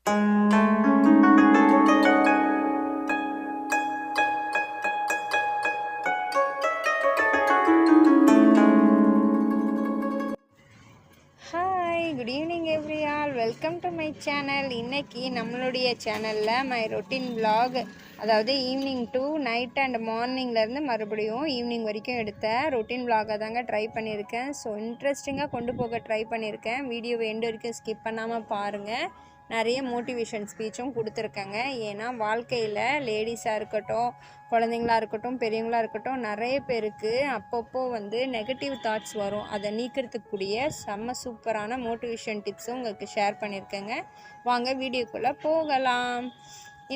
Good evening every all, welcome to my channel. இன்றைக்கி நம்மளுடைய சேனலில் மை ரொட்டீன் vlog, அதாவது ஈவினிங் டு நைட் அண்ட் மார்னிங்லேருந்து மறுபடியும் ஈவினிங் வரைக்கும் எடுத்த ரொட்டீன் vlog தாங்க ட்ரை பண்ணியிருக்கேன். ஸோ இன்ட்ரெஸ்டிங்காக கொண்டு போக ட்ரை பண்ணியிருக்கேன். வீடியோவை எண்டு வரைக்கும் ஸ்கிப் பண்ணாமல் பாருங்கள். நிறைய மோட்டிவேஷன் ஸ்பீச்சும் கொடுத்துருக்கேங்க. ஏன்னா வாழ்க்கையில் லேடிஸாக இருக்கட்டும், குழந்தைங்களா இருக்கட்டும், பெரியவங்களாக இருக்கட்டும், நிறைய பேருக்கு அப்பப்போ நெகட்டிவ் தாட்ஸ் வரும். அதை நீக்கிறதுக்கூடிய செம்ம சூப்பரான மோட்டிவேஷன் டிப்ஸும் உங்களுக்கு ஷேர் பண்ணியிருக்கேங்க. வாங்க வீடியோக்குள்ளே போகலாம்.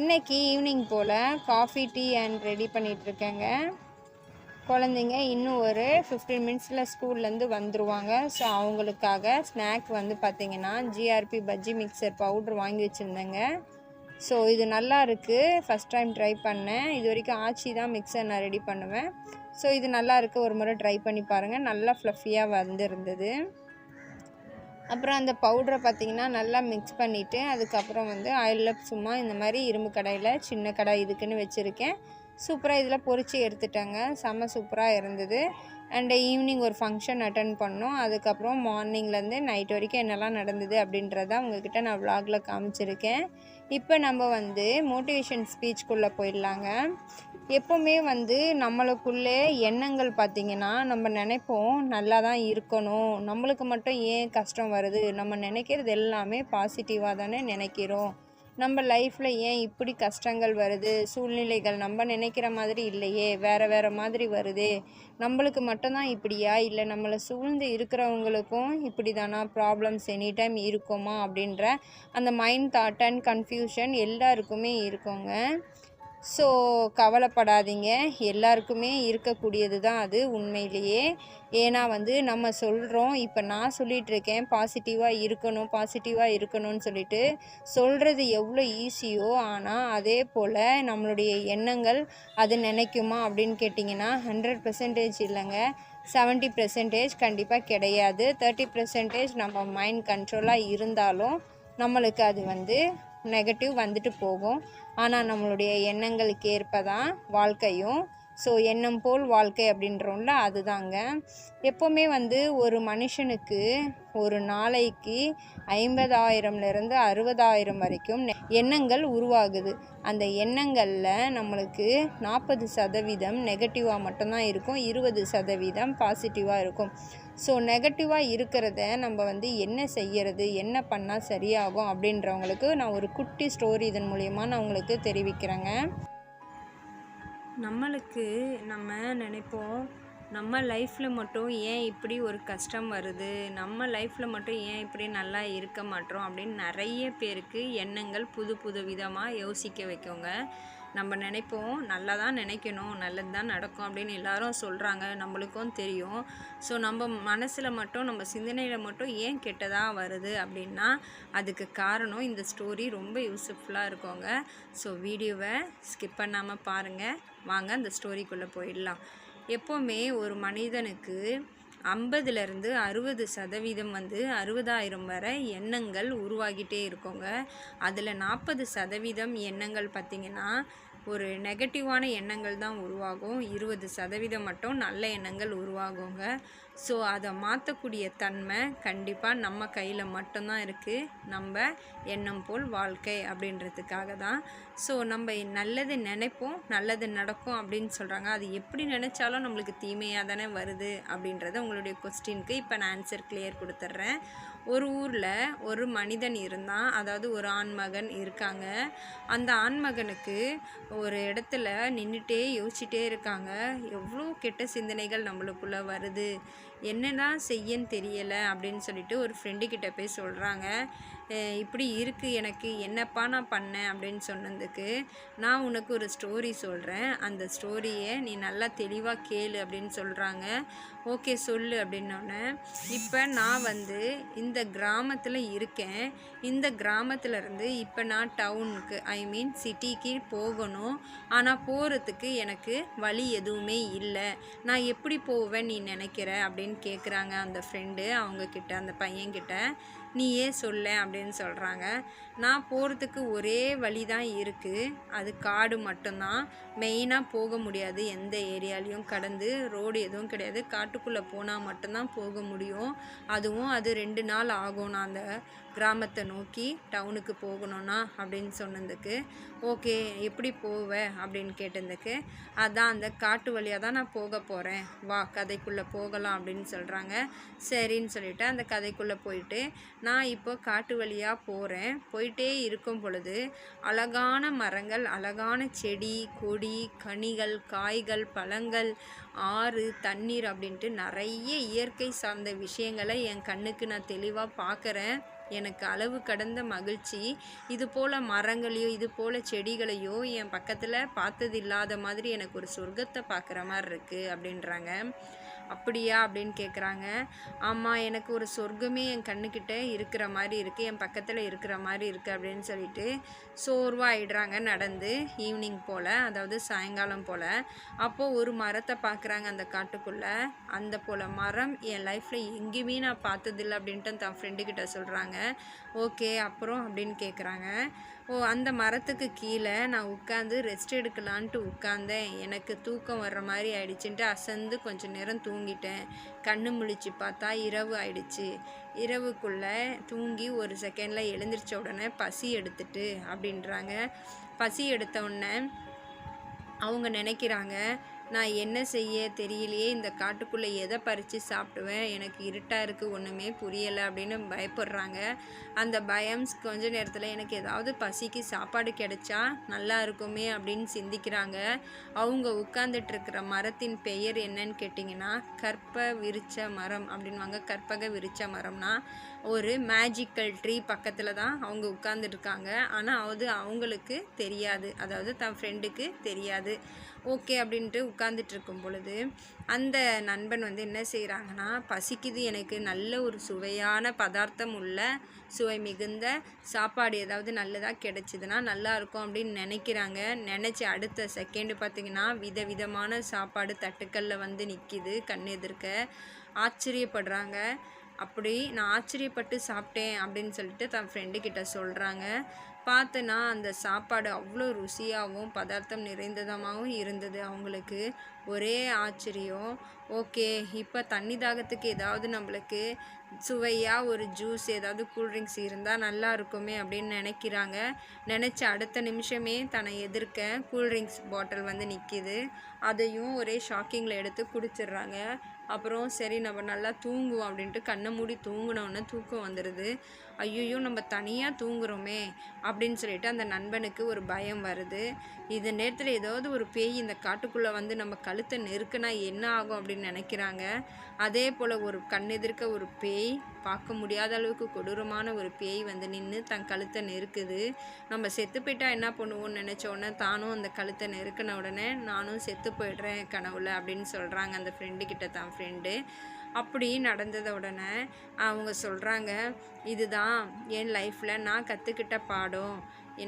இன்றைக்கி ஈவினிங் போல் காஃபி டீ அண்ட் ரெடி பண்ணிகிட்ருக்கேங்க. குழந்தைங்க இன்னும் ஒரு 15 மினிட்ஸில் ஸ்கூல்லேருந்து வந்துடுவாங்க. ஸோ அவங்களுக்காக ஸ்நாக் பார்த்திங்கன்னா ஜிஆர்பி பஜ்ஜி மிக்சர் பவுட்ரு வாங்கி வச்சுருந்தேங்க. ஸோ இது நல்லா இருக்குது, ஃபஸ்ட் டைம் ட்ரை பண்ணேன். இது வரைக்கும் ஆச்சி தான் மிக்சர் நான் ரெடி பண்ணுவேன். ஸோ இது நல்லா இருக்குது, ஒரு முறை ட்ரை பண்ணி பாருங்கள். நல்லா ஃப்ளஃபியாக இருந்தது. அப்புறம் அந்த பவுடரை பார்த்திங்கன்னா நல்லா மிக்ஸ் பண்ணிவிட்டு அதுக்கப்புறம் ஆயிலில் சும்மா இந்த மாதிரி இரும்பு கடாயில், சின்ன கடாய் இதுக்குன்னு வச்சுருக்கேன். சூப்பராக இதில் பொரித்து எடுத்துட்டேங்க. செம்ம சூப்பராக இருந்தது. அண்டு ஈவினிங் ஒரு ஃபங்க்ஷன் அட்டன் பண்ணோம். அதுக்கப்புறம் மார்னிங்லேருந்து நைட் வரைக்கும் என்னெல்லாம் நடந்தது அப்படின்றத உங்கள்கிட்ட நான் விலாகில் காமிச்சிருக்கேன். இப்போ நம்ம மோட்டிவேஷன் ஸ்பீச்சுக்குள்ளே போயிடலாங்க. எப்போவுமே நம்மளுக்குள்ளே எண்ணங்கள் பார்த்திங்கன்னா நம்ம நினைப்போம் நல்லா தான் இருக்கணும், நம்மளுக்கு மட்டும் ஏன் கஷ்டம் வருது, நம்ம நினைக்கிறது எல்லாமே பாசிட்டிவாக தானே நினைக்கிறோம், நம்ம லைஃப்பில் ஏன் இப்படி கஷ்டங்கள் வருது, சூழ்நிலைகள் நம்ம நினைக்கிற மாதிரி இல்லையே, வேறு மாதிரி வருதே, நம்மளுக்கு மட்டும்தான் இப்படியா, இல்லை நம்மளை சூழ்ந்து இருக்கிறவங்களுக்கும் இப்படி தானா ப்ராப்ளம்ஸ் எனி டைம் இருக்குமா அப்படின்ற அந்த மைண்ட் தாட் அண்ட் கன்ஃபியூஷன் எல்லாருக்குமே இருக்குங்க. ஸோ கவலைப்படாதீங்க, எல்லாருக்குமே இருக்கக்கூடியது தான் அது உண்மையிலேயே. ஏன்னா நம்ம சொல்கிறோம், இப்போ நான் சொல்லிகிட்ருக்கேன் பாசிட்டிவாக இருக்கணும்னு சொல்லிட்டு சொல்கிறது எவ்வளோ ஈஸியோ, ஆனால் அதே போல் நம்மளுடைய எண்ணங்கள் அது நினைக்குமா அப்படின்னு கேட்டிங்கன்னா 100% இல்லைங்க, 70% கண்டிப்பாக கிடையாது. 30% நம்ம மைண்ட் கண்ட்ரோலாக இருந்தாலும் நம்மளுக்கு அது நெகட்டிவ் வந்துட்டு போகும். ஆனால் நம்மளுடைய எண்ணங்களுக்கு ஏற்ப தான் வாழ்க்கையும். ஸோ எண்ணம் போல் வாழ்க்கை அப்படின்றோம்ல, அதுதாங்க. எப்போவுமே ஒரு மனுஷனுக்கு ஒரு நாளைக்கு 50,000லேருந்து 60,000 வரைக்கும் எண்ணங்கள் உருவாகுது. அந்த எண்ணங்களில் நம்மளுக்கு 40% நெகட்டிவாக மட்டும்தான் இருக்கும், 20% பாசிட்டிவாக இருக்கும். ஸோ நெகட்டிவாக இருக்கிறத நம்ம என்ன செய்கிறது, என்ன பண்ணால் சரியாகும் அப்படின்றவங்களுக்கு நான் ஒரு குட்டி ஸ்டோரி இதன் மூலயமா நான் உங்களுக்கு தெரிவிக்கிறேங்க. நம்ம நினைப்போம் நம்ம லைஃப்பில் மட்டும் ஏன் இப்படி ஒரு கஷ்டம் வருது, நம்ம லைஃப்பில் மட்டும் ஏன் இப்படி நல்லா இருக்க மாட்டோம் அப்படின்னு நிறைய பேருக்கு எண்ணங்கள் புது விதமாக யோசிக்க வைக்கோங்க. நம்ம நினைப்போம் நல்லா தான் நினைக்கணும், நல்லது தான் நடக்கும் அப்படின்னு எல்லாரும் சொல்கிறாங்க, நம்மளுக்கும் தெரியும். ஸோ நம்ம மனசில் மட்டும், நம்ம சிந்தனையில் மட்டும் ஏன் கெட்டதாக வருது அப்படின்னா அதுக்கு காரணம் இந்த ஸ்டோரி ரொம்ப யூஸ்ஃபுல்லாக இருக்குங்க. ஸோ வீடியோவை ஸ்கிப் பண்ணாமல் பாருங்கள். வாங்க அந்த ஸ்டோரிக்குள்ளே போயிடலாம். எப்போவுமே ஒரு மனிதனுக்கு 50லேருந்து 60% 60,000 வரை எண்ணங்கள் உருவாகிட்டே இருக்குங்க. அதில் 40% எண்ணங்கள் பார்த்திங்கன்னா ஒரு நெகட்டிவான எண்ணங்கள் தான் உருவாகும், 20% மட்டும் நல்ல எண்ணங்கள் உருவாகுங்க. ஸோ அதை மாற்றக்கூடிய தன்மை கண்டிப்பாக நம்ம கையில் மட்டும்தான் இருக்குது, நம்ம எண்ணம் போல் வாழ்க்கை அப்படின்றதுக்காக தான். ஸோ நம்ம நல்லது நினைப்போம், நல்லது நடக்கும் அப்படின்னு சொல்கிறாங்க. அது எப்படி நினச்சாலும் நம்மளுக்கு தீமையாக தானே வருது அப்படின்றத உங்களுடைய கொஸ்டினுக்கு இப்போ நான் ஆன்சர் கிளியர் கொடுத்துட்றேன். ஒரு ஊரில் ஒரு மனிதன் இருந்தான், அதாவது ஒரு ஆண்மகன் இருக்காங்க. அந்த ஆண்மகனுக்கு ஒரு இடத்துல நின்றுட்டே யோசிச்சுட்டே இருக்காங்க, எவ்வளோ கெட்ட சிந்தனைகள் நம்மளுக்குள்ளே வருது, என்னதான் செய்யன்னு தெரியலை அப்படின்னு சொல்லிட்டு ஒரு ஃப்ரெண்டுக்கிட்ட போய் சொல்கிறாங்க. இப்படி இருக்குது எனக்கு, என்னப்பா நான் பண்ணேன் அப்படின்னு சொன்னதுக்கு, நான் உனக்கு ஒரு ஸ்டோரி சொல்கிறேன், அந்த ஸ்டோரியை நீ நல்லா தெளிவாக கேளு அப்படின்னு சொல்கிறாங்க. ஓகே சொல்லு அப்படின்னோடனே, இப்போ நான் வந்து இந்த கிராமத்தில் இருக்கேன். இந்த கிராமத்துலேருந்து இப்போ நான் டவுனுக்கு சிட்டிக்கு போகணும். ஆனால் போகிறதுக்கு எனக்கு வழி எதுவுமே இல்லை. நான் எப்படி போவேன் நீ நினைக்கிற அப்படின்னு கேட்குறாங்க அந்த ஃப்ரெண்டு அவங்கக்கிட்ட, அந்த பையன்கிட்ட. நீயே சொல்ல அப்படின்னு சொல்கிறாங்க. நான் போகிறதுக்கு ஒரே வழி தான் இருக்குது, அது காடு மட்டும்தான். மெயினாக போக முடியாது, எந்த ஏரியாலையும் கடந்து ரோடு எதுவும் கிடையாது. காட்டுக்குள்ளே போனால் மட்டும்தான் போக முடியும். அதுவும் அது 2 நாள் ஆகும் நான் அந்த கிராமத்தை நோக்கி டவுனுக்கு போகணும்னா அப்படின்னு சொன்னதுக்கு. ஓகே எப்படி போவ அப்படின்னு கேட்டதுக்கு, அதான் அந்த காட்டு வழியாக தான் நான் போக போகிறேன், வா கதைக்குள்ளே போகலாம் அப்படின்னு சொல்கிறாங்க. சரின்னு சொல்லிவிட்டு அந்த கதைக்குள்ளே போயிட்டு நான் இப்போ காட்டு வழியாக போகிறேன். போயிட்டே இருக்கும் பொழுது அழகான மரங்கள், அழகான செடி கொடி, கனிகள், காய்கள், பழங்கள், ஆறு, தண்ணீர் அப்படின்ட்டு நிறைய இயற்கை சார்ந்த விஷயங்களை என் கண்ணுக்கு நான் தெளிவாக பார்க்குறேன். எனக்கு அளவு கடந்த மகிழ்ச்சி. இது போல் மரங்களையோ இது போல் செடிகளையோ என் பக்கத்தில் பார்த்தது இல்லாத மாதிரி எனக்கு ஒரு சொர்க்கத்தை பார்க்குற மாதிரி இருக்குது அப்படின்றாங்க. அப்படியா அப்படின்னு கேட்குறாங்க. ஆமாம், எனக்கு ஒரு சொர்க்கமே என் கண்ணுக்கிட்ட இருக்கிற மாதிரி இருக்குது, என் பக்கத்தில் இருக்கிற மாதிரி இருக்குது அப்படின்னு சொல்லிட்டு சோர்வாகிடுறாங்க நடந்து. ஈவினிங் போல், அதாவது சாயங்காலம் போல். அப்போது ஒரு மரத்தை பார்க்குறாங்க அந்த காட்டுக்குள்ளே. அந்த போல் மரம் என் லைஃப்பில் எங்கேயுமே நான் பார்த்ததில்லை அப்படின்ட்டு தன் ஃப்ரெண்டுக்கிட்ட சொல்கிறாங்க. ஓகே அப்புறம் அப்படின்னு கேட்குறாங்க. அந்த மரத்துக்கு கீழே நான் உட்காந்து ரெஸ்ட் எடுக்கலான்ட்டு உட்காந்தேன். எனக்கு தூக்கம் வர்ற மாதிரி ஆயிடுச்சுன்ட்டு அசந்து கொஞ்சம் நேரம் தூங்கிட்டேன். கண்ணு முழிச்சு பார்த்தா இரவு ஆயிடுச்சு. இரவுக்குள்ளே தூங்கி ஒரு செகண்டில் எழுந்திரிச்ச உடனே பசி எடுத்துட்டு அப்படின்றாங்க. பசி எடுத்த உடனே அவங்க நினைக்கிறாங்க, நான் என்ன செய்ய தெரியலையே, இந்த காட்டுக்குள்ளே எதை பறித்து சாப்பிடுவேன், எனக்கு இருட்டாக இருக்குது, ஒன்றுமே புரியலை அப்படின்னு பயப்படுறாங்க. அந்த பயம் கொஞ்ச நேரத்தில் எனக்கு ஏதாவது பசிக்கு சாப்பாடு கிடைச்சா நல்லா இருக்குமே அப்படின்னு சிந்திக்கிறாங்க. அவங்க உட்கார்ந்துட்டுருக்கிற மரத்தின் பெயர் என்னன்னு கேட்டிங்கன்னா கற்ப விருட்ச மரம் அப்படின்வாங்க. கற்பக விருட்ச மரம்னா ஒரு மேஜிக்கல் ட்ரீ பக்கத்தில் தான் அவங்க உட்கார்ந்துருக்காங்க. ஆனால் அது அவங்களுக்கு தெரியாது, அதாவது தன் ஃப்ரெண்டுக்கு தெரியாது. ஓகே அப்படின்ட்டு உட்காந்துட்டு இருக்கும் பொழுது அந்த நண்பன் வந்து என்ன செய்கிறாங்கன்னா, பசிக்குது, எனக்கு நல்ல ஒரு சுவையான பதார்த்தம் உள்ள சுவை மிகுந்த சாப்பாடு ஏதாவது நல்லதாக கிடைச்சிதுன்னா நல்லாயிருக்கும் அப்படின்னு நினைக்கிறாங்க. நினச்சி அடுத்த செகண்டு பார்த்திங்கன்னா விதவிதமான சாப்பாடு தட்டுக்களில் வந்து நிற்கிது கண் எதிர்க்க. ஆச்சரியப்படுறாங்க. அப்படி நான் ஆச்சரியப்பட்டு சாப்பிட்டேன் அப்படின்னு சொல்லிட்டு தன் ஃப்ரெண்டுக்கிட்ட சொல்கிறாங்க. பார்த்தனா அந்த சாப்பாடு அவ்வளோ ருசியாகவும் பதார்த்தம் நிறைந்ததாகவும் இருந்தது அவங்களுக்கு. ஒரே ஆச்சரியம். ஓகே இப்போ தண்ணி தாகத்துக்கு ஏதாவது நம்மளுக்கு சுவையாக ஒரு ஜூஸ் ஏதாவது கூல்ட்ரிங்க்ஸ் இருந்தால் நல்லா இருக்குமே அப்படின்னு நினைக்கிறாங்க. நினச்ச அடுத்த நிமிஷமே தன்னை எதிர்க்க கூல்ட்ரிங்க்ஸ் பாட்டில் வந்து நிற்கிது. அதையும் ஒரே ஷாக்கிங்கில் எடுத்து குடிச்சிடுறாங்க. அப்புறம் சரி நம்ம நல்லா தூங்குவோம் அப்படின்ட்டு கண்ணை மூடி தூங்கினோன்னே தூக்கம் வந்துடுது. ஐயோ நம்ம தனியாக தூங்குறோமே அப்படின்னு சொல்லிட்டு அந்த நண்பனுக்கு ஒரு பயம் வருது. இந்த நேரத்தில் ஏதாவது ஒரு பேய் இந்த காட்டுக்குள்ளே வந்து நம்ம கழுத்தை நெருக்குனா என்ன ஆகும் அப்படின்னு நினைக்கிறாங்க. அதே போல் ஒரு கண்ணெதிர்க்க ஒரு பேய், பார்க்க முடியாத அளவுக்கு கொடூரமான ஒரு பேய் வந்து நின்று தன் கழுத்தை நெருக்குது. நம்ம செத்து போயிட்டா என்ன பண்ணுவோன்னு நினச்ச உடனே தானும் அந்த கழுத்தை நெருக்கின உடனே நானும் செத்து போய்ட்றேன் கனவுல அப்படின்னு சொல்கிறாங்க அந்த ஃப்ரெண்டுக்கிட்ட தான் ஃப்ரெண்டு. அப்படி நடந்தத உடனே அவங்க சொல்கிறாங்க, இதுதான் என் லைஃப்பில் நான் கற்றுக்கிட்ட பாடம்.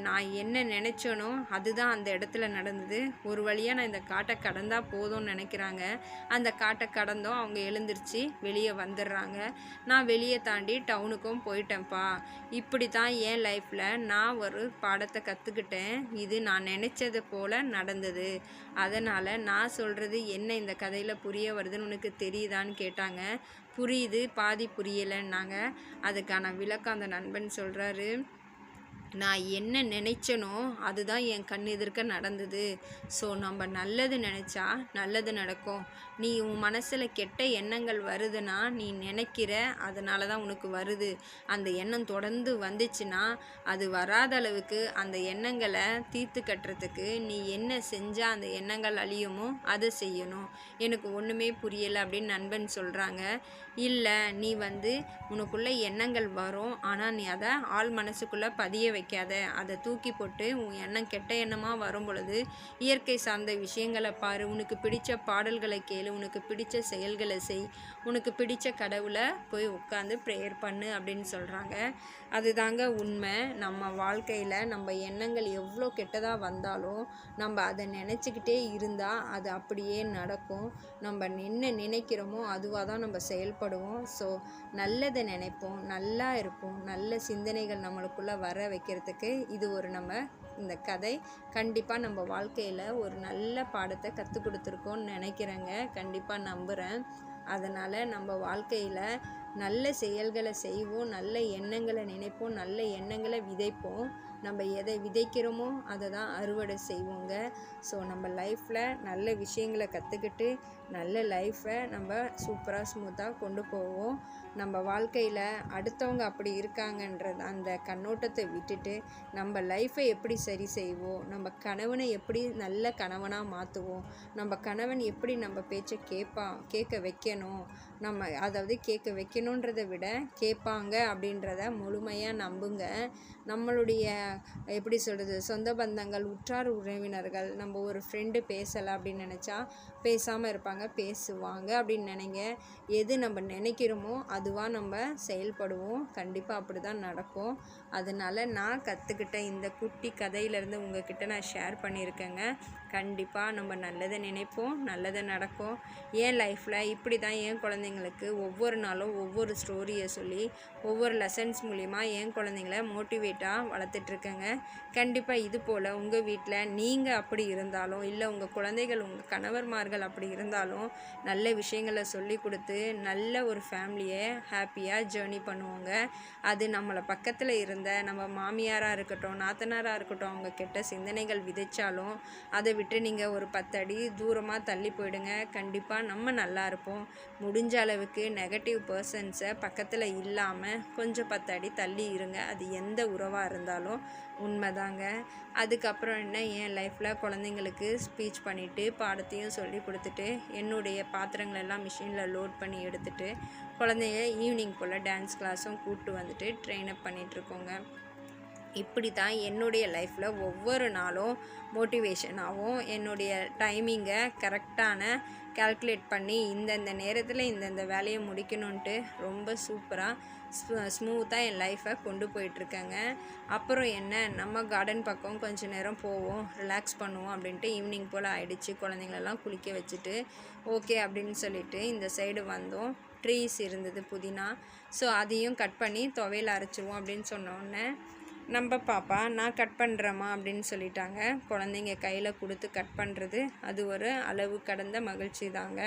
நான் என்ன நினச்சேனோ அதுதான் அந்த இடத்துல நடந்தது. ஒரு வழியாக நான் இந்த காட்டை கடந்தால் போதும்னு நினைக்கிறாங்க. அந்த காட்டை கடந்தோம். அவங்க எழுந்திரிச்சு வெளியே வந்துடுறாங்க. நான் வெளியே தாண்டி டவுனுக்கும் போயிட்டேன்ப்பா. இப்படி தான் என் லைஃப்பில் நான் ஒரு பாடத்தை கற்றுக்கிட்டேன். இது நான் நினச்சது போல் நடந்தது. அதனால் நான் சொல்கிறது என்ன இந்த கதையில் புரிய வருதுன்னு உனக்கு தெரியுதான்னு கேட்டாங்க. புரியுது, பாதி புரியலைன்னாங்க. அதுக்கான விளக்கம் அந்த நண்பன் சொல்கிறாரு. நான் என்ன நினைச்சனோ அதுதான் என் கண் எதிர்க்க நடந்தது. ஸோ நம்ம நல்லது நினச்சா நல்லது நடக்கும். நீ உன் மனசில் கெட்ட எண்ணங்கள் வருதுன்னா நீ நினைக்கிற, அதனால தான் உனக்கு வருது. அந்த எண்ணம் தொடர்ந்து வந்துச்சுன்னா அது வராத அளவுக்கு அந்த எண்ணங்களை தீர்த்து கட்டுறதுக்கு நீ என்ன செஞ்சால் அந்த எண்ணங்கள் அழியுமோ அதை செய்யணும். எனக்கு ஒன்றுமே புரியலை அப்படின்னு நண்பன் சொல்கிறாங்க. இல்லை, நீ வந்து உனக்குள்ளே எண்ணங்கள் வரும், ஆனால் நீ அதை ஆள் மனசுக்குள்ளே பதிய வைக்காத, அதை தூக்கி போட்டு உன் எண்ணம் கெட்ட எண்ணமாக வரும் பொழுது இயற்கை சார்ந்த விஷயங்களை பாரு, உனக்கு பிடிச்ச பாடல்களை கேளு, உனக்கு பிடிச்ச செயல்களை செய், உனக்கு பிடிச்ச கடவுளை போய் உட்காந்து ப்ரேயர் பண்ணு அப்படின்னு சொல்கிறாங்க. அதுதாங்க உண்மை. நம்ம வாழ்க்கையில் நம்ம எண்ணங்கள் எவ்வளோ கெட்டதாக வந்தாலும் நம்ம அதை நினச்சிக்கிட்டே இருந்தால் அது அப்படியே நடக்கும். நம்ம என்ன நினைக்கிறோமோ அதுவாக தான் நம்ம செயல்படுவோம். ஸோ நல்லதை நினைப்போம், நல்லா இருப்போம். நல்ல சிந்தனைகள் நம்மளுக்குள்ளே வர வைக்கிறதுக்கு இது ஒரு இந்த கதை கண்டிப்பாக நம்ம வாழ்க்கையில் ஒரு நல்ல பாடத்தை கற்றுக் கொடுத்துருக்கோன்னு நினைக்கிறேங்க. கண்டிப்பாக நம்புகிறேன். அதனால் நம்ம வாழ்க்கையில் நல்ல செயல்களை செய்வோம், நல்ல எண்ணங்களை நினைப்போம், நல்ல எண்ணங்களை விதைப்போம். நம்ம எதை விதைக்கிறோமோ அதை தான் அறுவடை செய்வோங்க. ஸோ நம்ம லைஃப்பில் நல்ல விஷயங்களை கற்றுக்கிட்டு நல்ல லைஃப்பை நம்ம சூப்பராக ஸ்மூத்தாக கொண்டு போவோம். நம்ம வாழ்க்கையில் அடுத்தவங்க அப்படி இருக்காங்கன்றது அந்த கண்ணோட்டத்தை விட்டுட்டு நம்ம லைஃப்பை எப்படி சரி செய்வோம், நம்ம கணவனை எப்படி நல்ல கணவனாக மாற்றுவோம், நம்ம கணவன் எப்படி நம்ம பேச்சை கேட்க வைக்கணும், நம்ம அதாவது கேட்க வைக்கணுன்றதை விட கேட்பாங்க அப்படின்றத முழுமையாக நம்புங்க. நம்மளுடைய எப்படி சொல்கிறது, சொந்த பந்தங்கள், உற்றார் உறவினர்கள், நம்ம ஒரு ஃப்ரெண்டு பேசலை அப்படின்னு நினச்சா பேசாமல் இருப்பாங்க, பேசுவாங்க அப்படின்னு நினைங்க. எது நம்ம நினைக்கிறோமோ அதுவாக நம்ம செயல்படுவோம். கண்டிப்பாக அப்படி தான் நடக்கும். அதனால் நான் கற்றுக்கிட்ட இந்த குட்டி கதையிலேருந்து உங்ககிட்ட நான் ஷேர் பண்ணியிருக்கேங்க. கண்டிப்பாக நம்ம நல்லதை நினைப்போம், நல்லதை நடக்கும். என் லைஃப்பில் இப்படி தான் என் குழந்தைங்களுக்கு ஒவ்வொரு நாளும் ஒவ்வொரு ஸ்டோரியை சொல்லி ஒவ்வொரு லெசன்ஸ் மூலிமா என் குழந்தைங்கள மோட்டிவேட்டாக வளர்த்துட்ருக்கேங்க. கண்டிப்பாக இது போல் உங்கள் வீட்டில் நீங்கள் அப்படி இருந்தாலும் இல்லை உங்கள் குழந்தைகள் உங்கள் கணவர்மார்கள் அப்படி இருந்தாலும் நல்ல விஷயங்களை சொல்லி கொடுத்து நல்ல ஒரு ஃபேமிலியை ஹாப்பியாக ஜேர்னி பண்ணுவோங்க. அது நம்மளை பக்கத்தில் இருந்த நம்ம மாமியாராக இருக்கட்டும், நாத்தனாராக இருக்கட்டும், அவங்க கெட்ட சிந்தனைகள் விதைச்சாலும் அதை விட்டு நீங்கள் ஒரு 10 அடி தூரமாக தள்ளி போயிடுங்க. கண்டிப்பாக நம்ம நல்லா இருப்போம். முடிஞ்ச அளவுக்கு நெகட்டிவ் பர்சன்ஸை பக்கத்தில் இல்லாமல் கொஞ்சம் 10 அடி தள்ளி இருங்க. அது எந்த உறவாக இருந்தாலும் உண்மைதாங்க. அதுக்கப்புறம் என்ன, என் லைஃப்பில் குழந்தைங்களுக்கு ஸ்பீச் பண்ணிவிட்டு பாடத்தையும் சொல்லி கொடுத்துட்டு என்னுடைய பாத்திரங்கள் எல்லாம் மிஷினில் லோட் பண்ணி எடுத்துகிட்டு குழந்தைங்க ஈவினிங் போல் டான்ஸ் கிளாஸும் கூப்பிட்டு வந்துட்டு ட்ரெயின் அப் பண்ணிகிட்ருக்கோங்க. இப்படி தான் என்னுடைய லைஃப்பில் ஒவ்வொரு நாளும் மோட்டிவேஷனாகவும் என்னுடைய டைமிங்கை கரெக்டான கால்குலேட் பண்ணி இந்தந்த நேரத்தில் இந்தந்த வேலையை முடிக்கணுன்ட்டு ரொம்ப சூப்பராக ஸ்மூத்தாக என் லைஃப்பை கொண்டு போயிட்டுருக்கேங்க. அப்புறம் என்ன, நம்ம கார்டன் பக்கம் கொஞ்சம் நேரம் போவோம், ரிலாக்ஸ் பண்ணுவோம் அப்படின்ட்டு ஈவினிங் போல் ஆகிடுச்சு. குழந்தைங்களெல்லாம் குளிக்க வச்சுட்டு ஓகே அப்படின்னு சொல்லிவிட்டு இந்த சைடு வந்தோம். ட்ரீஸ் இருந்தது, புதினா. ஸோ அதையும் கட் பண்ணி துவையல் அரைச்சிருவோம் அப்படின்னு சொன்னோடனே நம்ம பாப்பா நான் கட் பண்ணுறேம்மா அப்படின்னு சொல்லிட்டாங்க. குழந்தைங்க கையில் கொடுத்து கட் பண்ணுறது அது ஒரு அளவு கடந்த மகிழ்ச்சி தாங்க.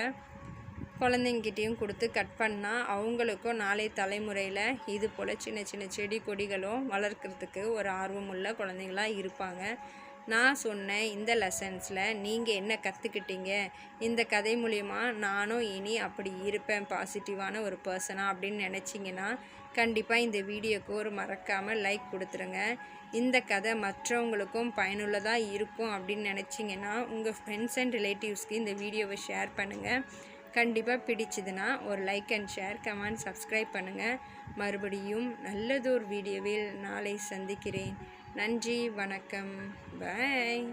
குழந்தைங்கிட்டையும் கொடுத்து கட் பண்ணால் அவங்களுக்கும் நாளை தலைமுறையில் இது போல் சின்ன சின்ன செடி கொடிகளும் வளர்க்குறதுக்கு ஒரு ஆர்வமுள்ள குழந்தைங்களாக இருப்பாங்க. நான் சொன்ன இந்த லெசன்ஸில் நீங்கள் என்ன கற்றுக்கிட்டீங்க, இந்த கதை மூலிமா நானும் இனி அப்படி இருப்பேன், பாசிட்டிவான ஒரு பர்சனாக அப்படின்னு நினச்சிங்கன்னா கண்டிப்பாக இந்த வீடியோக்கு ஒரு மறக்காமல் லைக் கொடுத்துருங்க. இந்த கதை மற்றவங்களுக்கும் பயனுள்ளதாக இருக்கும் அப்படின்னு நினச்சிங்கன்னா உங்கள் ஃப்ரெண்ட்ஸ் அண்ட் ரிலேட்டிவ்ஸ்க்கு இந்த வீடியோவை ஷேர் பண்ணுங்கள். கண்டிப்பாக பிடிச்சதுன்னா ஒரு like and share, comment, subscribe பண்ணுங்கள். மறுபடியும் நல்லதொரு வீடியோவில் நாளை சந்திக்கிறேன். நன்றி, வணக்கம், பாய்.